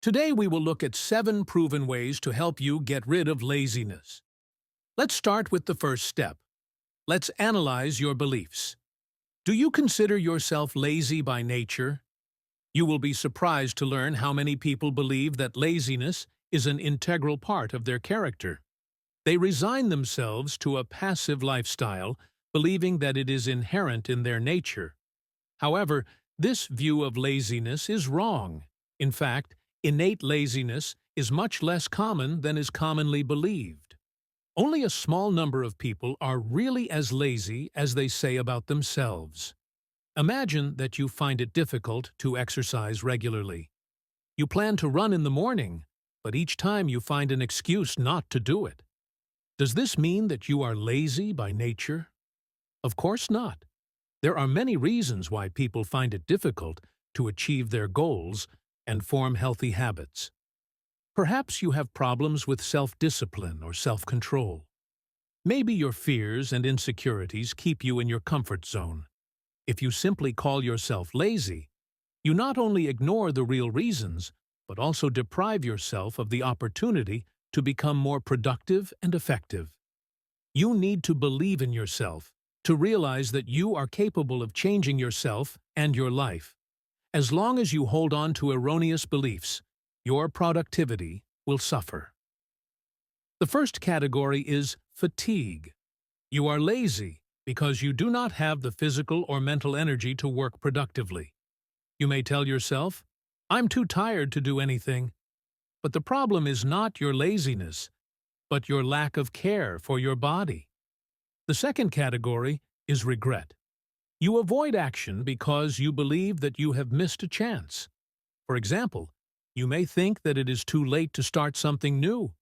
Today we will look at 7 proven ways to help you get rid of laziness. Let's start with the first step. Let's analyze your beliefs. Do you consider yourself lazy by nature? You will be surprised to learn how many people believe that laziness is an integral part of their character. They resign themselves to a passive lifestyle, believing that it is inherent in their nature. However, this view of laziness is wrong. In fact, innate laziness is much less common than is commonly believed. Only a small number of people are really as lazy as they say about themselves. Imagine that you find it difficult to exercise regularly. You plan to run in the morning, but each time you find an excuse not to do it. Does this mean that you are lazy by nature? Of course not. There are many reasons why people find it difficult to achieve their goals and form healthy habits. Perhaps you have problems with self-discipline or self-control. Maybe your fears and insecurities keep you in your comfort zone. If you simply call yourself lazy, you not only ignore the real reasons, but also deprive yourself of the opportunity to become more productive and effective. You need to believe in yourself, to realize that you are capable of changing yourself and your life. As long as you hold on to erroneous beliefs, your productivity will suffer. The first category is fatigue. You are lazy because you do not have the physical or mental energy to work productively. You may tell yourself, "I'm too tired to do anything." But the problem is not your laziness, but your lack of care for your body. The second category is regret. You avoid action because you believe that you have missed a chance. For example, you may think that it is too late to start something new.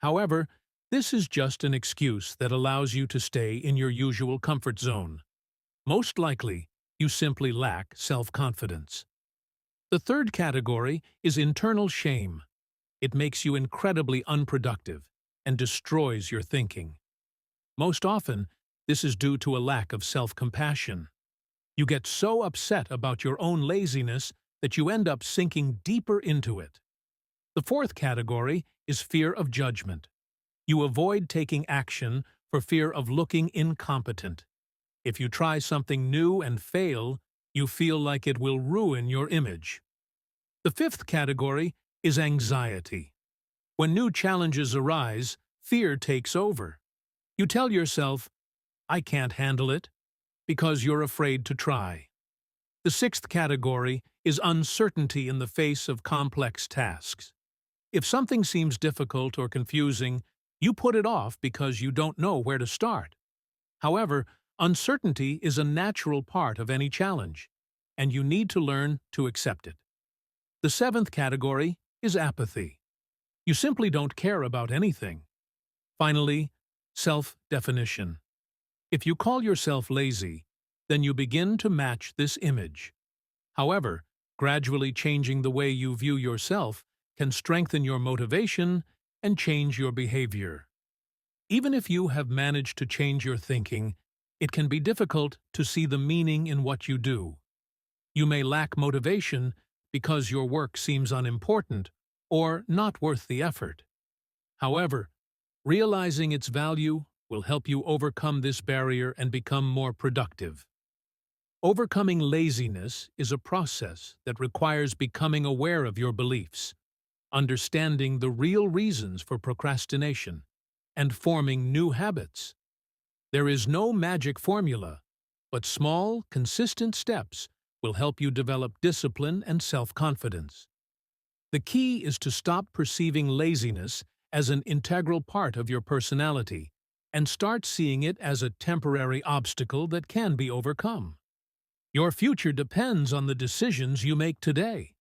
However, this is just an excuse that allows you to stay in your usual comfort zone. Most likely, you simply lack self-confidence. The third category is internal shame. It makes you incredibly unproductive and destroys your thinking. Most often, this is due to a lack of self-compassion. You get so upset about your own laziness that you end up sinking deeper into it. The fourth category is fear of judgment. You avoid taking action for fear of looking incompetent. If you try something new and fail, you feel like it will ruin your image. The fifth category is anxiety. When new challenges arise, fear takes over. You tell yourself, "I can't handle it," because you're afraid to try. The sixth category is uncertainty in the face of complex tasks. If something seems difficult or confusing, you put it off because you don't know where to start. However, uncertainty is a natural part of any challenge, and you need to learn to accept it. The seventh category is apathy. You simply don't care about anything. Finally, self-definition. If you call yourself lazy, then you begin to match this image. However, gradually changing the way you view yourself can strengthen your motivation and change your behavior. Even if you have managed to change your thinking, it can be difficult to see the meaning in what you do. You may lack motivation because your work seems unimportant or not worth the effort. However, realizing its value will help you overcome this barrier and become more productive. Overcoming laziness is a process that requires becoming aware of your beliefs, understanding the real reasons for procrastination, and forming new habits. There is no magic formula, but small, consistent steps will help you develop discipline and self-confidence. The key is to stop perceiving laziness as an integral part of your personality and start seeing it as a temporary obstacle that can be overcome. Your future depends on the decisions you make today.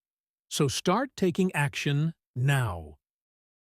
So start taking action now.